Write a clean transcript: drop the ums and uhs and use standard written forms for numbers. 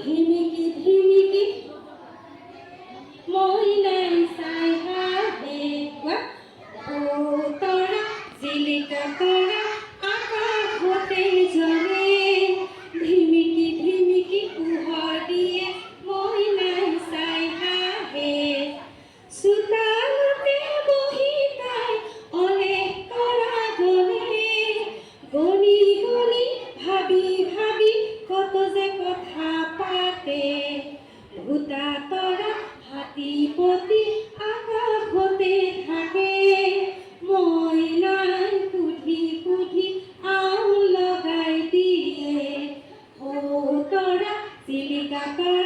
ধিমিকি ধিমিকি মইনাই চাই হাঁহে ও তৰা জিলিকা তৰা আকাশতে জ্বলে ধিমিকি ধিমিকি পোহৰ দিয়ে মইনাই চাই হাঁহে চোতালতে বহি তাই অনেক তৰা গণে গণি গণি ভাবি ভাবি কত যে কথা পাতে ভূতা তৰা হাতীপতি আকাশতে থাকে মইনাই সুধি সুধি আও লগাই দিয়ে ও তৰা চিলিকা তৰা